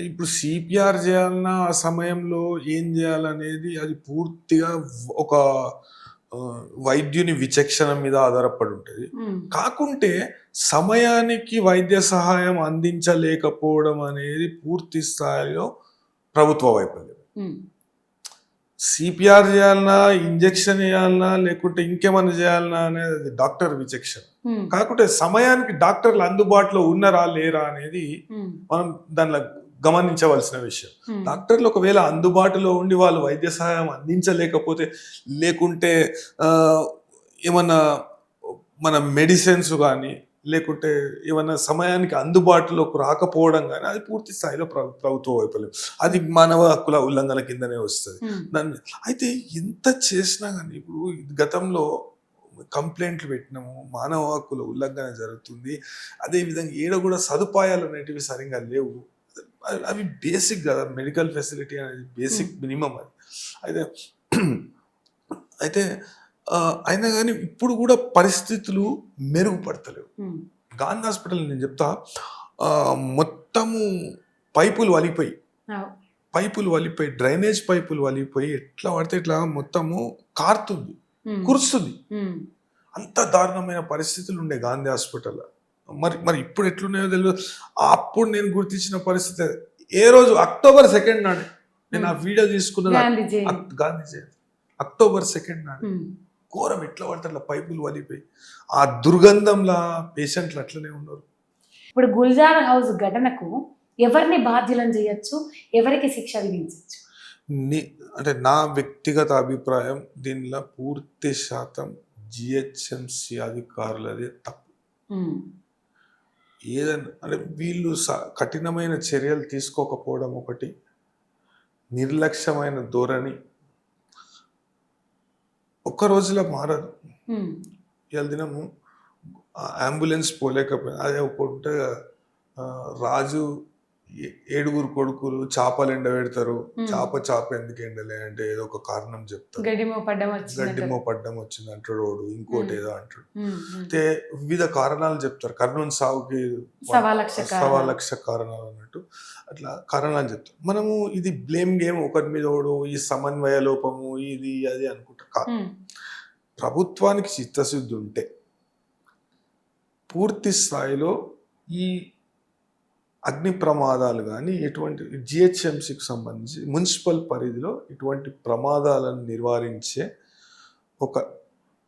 ఇప్పుడు సిపిఆర్ చేయాలన్నా ఆ సమయంలో ఏం చేయాలనేది అది పూర్తిగా ఒక వైద్యుని విచక్షణ మీద ఆధారపడి ఉంటుంది. కాకుంటే సమయానికి వైద్య సహాయం అందించలేకపోవడం అనేది పూర్తి స్థాయిలో ప్రభుత్వ వైఫల్యం. సిపిఆర్ చేయాలన్నా, ఇంజెక్షన్ చేయాలన్నా, లేకుంటే ఇంకేమన్నా చేయాలన్నా అనేది డాక్టర్ విచక్షణ. కాకుంటే సమయానికి డాక్టర్లు అందుబాటులో ఉన్నారా లేరా అనేది మనం దానిలో గమనించవలసిన విషయం. డాక్టర్లు ఒకవేళ అందుబాటులో ఉండి వాళ్ళు వైద్య సహాయం అందించలేకపోతే, లేకుంటే ఏమన్నా మన మెడిసిన్స్ కానీ లేకుంటే ఏమన్నా సమయానికి అందుబాటులోకి రాకపోవడం కానీ అది పూర్తి స్థాయిలో ప్రభుత్వ వైఫల్యం. అది మానవ హక్కుల ఉల్లంఘన కిందనే వస్తుంది. దాన్ని అయితే ఎంత చేసినా కానీ ఇప్పుడు గతంలో కంప్లైంట్లు పెట్టినాము, మానవ హక్కుల ఉల్లంఘన జరుగుతుంది, అదేవిధంగా ఈడ కూడా సదుపాయాలు అనేటివి సరిగ్గా లేవు. అవి బేసిక్ కదా, మెడికల్ ఫెసిలిటీ అనేది బేసిక్ మినిమం అది. అయితే అయినా కానీ ఇప్పుడు కూడా పరిస్థితులు మెరుగుపడతలేవు. గాంధీ హాస్పిటల్ నేను చెప్తా, మొత్తము పైపులు వలిపోయి అవు. డ్రైనేజ్ పైపులు వలిపోయి ఎట్లా పడితే ఇట్లా మొత్తము కారుతుంది, కురుస్తుంది. అంత దారుణమైన పరిస్థితులు ఉండే గాంధీ హాస్పిటల్లో. మరి మరి ఇప్పుడు ఎట్లున్నాయో తెలియదు. అప్పుడు నేను గుర్తించిన పరిస్థితి అది. ఏ రోజు అక్టోబర్ 2 నాడు నేను ఆ వీడియో తీసుకున్నది. గాంధీ జయంతి అక్టోబర్ 2 నాడు ఘోరం. ఎట్లా పడితే అట్లా పైపులు వలిపోయి ఆ దుర్గంధంలా పేషెంట్లు అట్లనే ఉన్నారు. ఇప్పుడు గుల్జార్ హౌస్ ఘటనకు ఎవరిని బాధ్యులను చేయొచ్చు, ఎవరికి శిక్ష విధించవచ్చు? అంటే నా వ్యక్తిగత అభిప్రాయం దీనిలో పూర్తి శాతం జిహెచ్ఎంసి అధికారులదే తప్పు. ఏదన్నా అంటే వీళ్ళు కఠినమైన చర్యలు తీసుకోకపోవడం ఒకటి, నిర్లక్ష్యమైన ధోరణి ఒక్క రోజులో మారదు. ఇవాళ దినము అంబులెన్స్ పోలేకపోయినా అదే ఒకటి రాజు 7 కొడుకులు చేపలు ఎండబెడతారు, చేప ఎందుకు ఎండలే అంటే ఏదో ఒక కారణం చెప్తారు. గడ్డిమో పడ్డం వచ్చింది అంటాడు వాడు, ఇంకోటి ఏదో అంటాడు. అయితే వివిధ కారణాలు చెప్తారు. కర్నూలు సాగుకి 1,00,000 కారణాలు అన్నట్టు అట్లా కారణాలు చెప్తారు. మనము ఇది బ్లేమ్ గేమ్, ఒకరి మీద ఓడు, ఈ సమన్వయ లోపము, ఇది అది అనుకుంటా కాదు. ప్రభుత్వానికి చిత్తశుద్ధి ఉంటే పూర్తి స్థాయిలో ఈ అగ్ని ప్రమాదాలు కానీ ఎటువంటి జిహెచ్ఎంసీకి సంబంధించి మున్సిపల్ పరిధిలో ఇటువంటి ప్రమాదాలను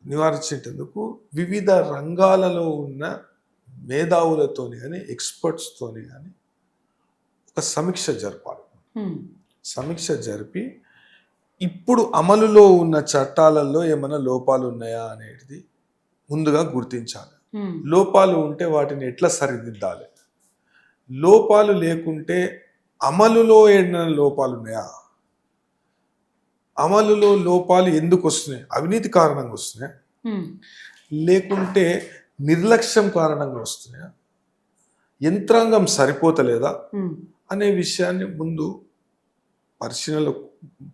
నివారించేందుకు వివిధ రంగాలలో ఉన్న మేధావులతోని కానీ ఎక్స్పర్ట్స్తోని కానీ ఒక సమీక్ష జరపాలి. సమీక్ష జరిపి ఇప్పుడు అమలులో ఉన్న చట్టాలలో ఏమైనా లోపాలు ఉన్నాయా అనేది ముందుగా గుర్తించాలి. లోపాలు ఉంటే వాటిని ఎట్లా సరిదిద్దాలి, లోపాలు లేకుంటే అమలులో ఏమైనా లోపాలు ఉన్నాయా, అమలులో లోపాలు ఎందుకు వస్తున్నాయి, అవినీతి కారణంగా వస్తున్నాయా లేకుంటే నిర్లక్ష్యం కారణంగా వస్తున్నాయా, యంత్రాంగం సరిపోతలేదా అనే విషయాన్ని ముందు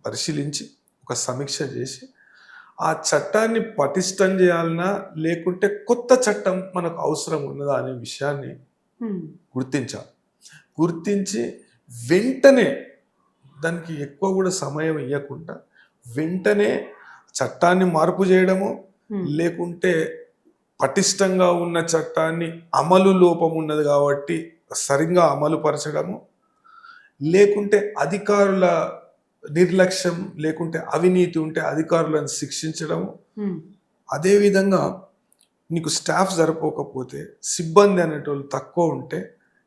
పరిశీలించి ఒక సమీక్ష చేసి ఆ చట్టాన్ని పటిష్టం చేయాలన్నా లేకుంటే కొత్త చట్టం మనకు అవసరం ఉన్నదా అనే విషయాన్ని గుర్తించాలి. గుర్తించి వెంటనే దానికి ఎక్కువ కూడా సమయం ఇవ్వకుండా వెంటనే చట్టాన్ని మార్పు చేయడము, లేకుంటే పటిష్టంగా ఉన్న చట్టాన్ని అమలు లోపం ఉన్నది కాబట్టి సరిగ్గా అమలు పరచడము, లేకుంటే అధికారుల నిర్లక్ష్యం లేకుంటే అవినీతి ఉంటే అధికారులను శిక్షించడము. అదేవిధంగా నీకు స్టాఫ్ సరిపోకపోతే సిబ్బంది అనేటోళ్ళు తక్కువ ఉంటే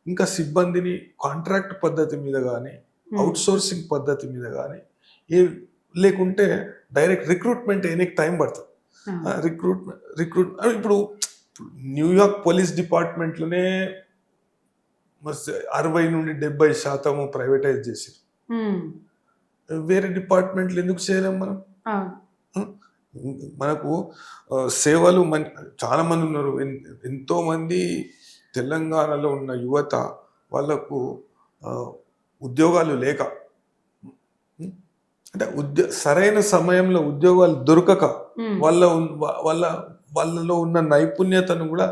ఇంకా సిబ్బందిని కాంట్రాక్ట్ పద్ధతి మీద కానీ అవుట్ సోర్సింగ్ పద్ధతి మీద కానీ లేకుంటే డైరెక్ట్ రిక్రూట్మెంట్ అయ్యేకి టైం పడుతుంది. రిక్రూట్ ఇప్పుడు న్యూయార్క్ పోలీస్ డిపార్ట్మెంట్లోనే 60 నుండి 70% ప్రైవేటైజ్ చేశారు. వేరే డిపార్ట్మెంట్లు ఎందుకు చేయలేము మనం? మనకు సేవలు చాలా మంది ఉన్నారు. ఎంతోమంది తెలంగాణలో ఉన్న యువత వాళ్ళకు ఉద్యోగాలు లేక అంటే సరైన సమయంలో ఉద్యోగాలు దొరకక వాళ్ళలో ఉన్న నైపుణ్యతను కూడా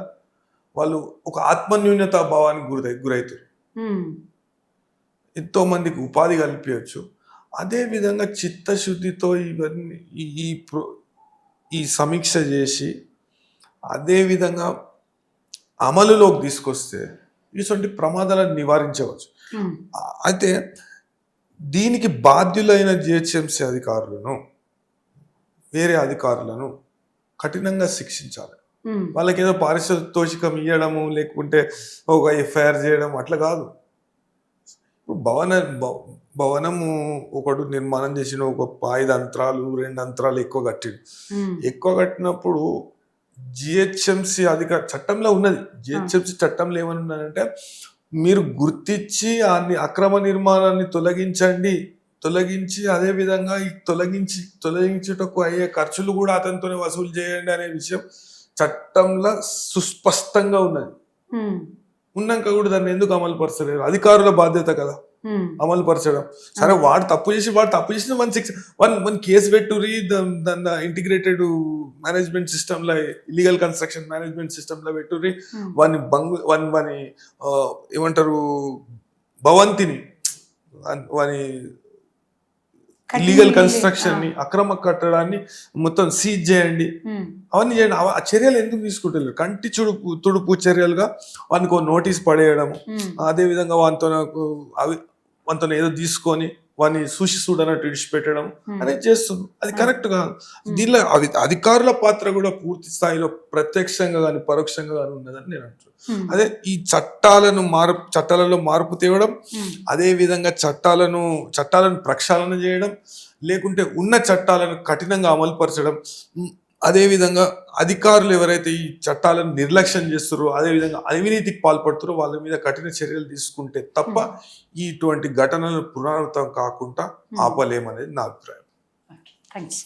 వాళ్ళు ఒక ఆత్మన్యూన్యతా భావానికి గురవుతారు. ఎంతో మందికి ఉపాధి కల్పించవచ్చు. అదేవిధంగా చిత్తశుద్ధితో ఇవన్నీ ఈ సమీక్ష చేసి అదేవిధంగా అమలులోకి తీసుకొస్తే ఇటువంటి ప్రమాదాలను నివారించవచ్చు. అయితే దీనికి బాధ్యులైన జిహెచ్ఎంసీ అధికారులను, వేరే అధికారులను కఠినంగా శిక్షించాలి. వాళ్ళకి ఏదో పారితోషికం ఇవ్వడము లేకుంటే ఒక ఎఫ్ఐఆర్ చేయడం అట్లా కాదు. భవనము ఒకడు నిర్మాణం చేసిన ఒక 5 అంతరాలు 2 అంతరాలు ఎక్కువ కట్టిండు. ఎక్కువ కట్టినప్పుడు జిహెచ్ఎంసీ చట్టంలో ఉన్నది. జిహెచ్ఎంసీ చట్టంలో ఏమని ఉన్నదంటే మీరు గుర్తించి అక్రమ నిర్మాణాన్ని తొలగించి అదేవిధంగా తొలగించుటకు అయ్యే ఖర్చులు కూడా అతనితోనే వసూలు చేయండి అనే విషయం చట్టంలో సుస్పష్టంగా ఉన్నది. ఉన్నాక కూడా దాన్ని ఎందుకు అమలు పరచలేరు? అధికారుల బాధ్యత కదా అమలు పరచడం. సరే వాడు తప్పు చేసిన వన్ కేసు పెట్టుర్రి, దాన్ని ఇంటిగ్రేటెడ్ మేనేజ్మెంట్ సిస్టంలో ఇల్లీగల్ కన్స్ట్రక్షన్ మేనేజ్మెంట్ సిస్టంలో పెట్టుర్రి, వాని ఏమంటారు భవంతిని వాని కట్టింది ఇల్లీగల్ వీళ్ళే. కన్స్ట్రక్షన్ ని, అక్రమ కట్టడాన్ని మొత్తం సీజ్ చేయండి, అవన్నీ చేయండి. ఆ చర్యలు ఎందుకు తీసుకుంటలేరు? కంటి తుడుపు చర్యలుగా వానికి నోటీస్ పడేయడము, అదే విధంగా వానితో ఏదో తీసుకొని వాని చూడనట్టు విడిచిపెట్టడం అనేది చేస్తుంది. అది కరెక్ట్ కాదు. దీనిలో అధికారుల పాత్ర కూడా పూర్తి స్థాయిలో ప్రత్యక్షంగా కానీ పరోక్షంగా కానీ ఉన్నదని నేను అంటున్నాను. అదే ఈ చట్టాలలో మార్పు తేవడం, అదే విధంగా చట్టాలను ప్రక్షాళన చేయడం, లేకుంటే ఉన్న చట్టాలను కఠినంగా అమలుపరచడం, అదే విధంగా అధికారులు ఎవరైతే ఈ చట్టాలను నిర్లక్ష్యం చేస్తారో, అదే విధంగా అవినీతికి పాల్పడుతారో వాళ్ళ మీద కఠిన చర్యలు తీసుకుంటే తప్ప ఇటువంటి ఘటనలు పునరావృతం కాకుండా ఆపలేమనేది నా అభిప్రాయం. థ్యాంక్స్.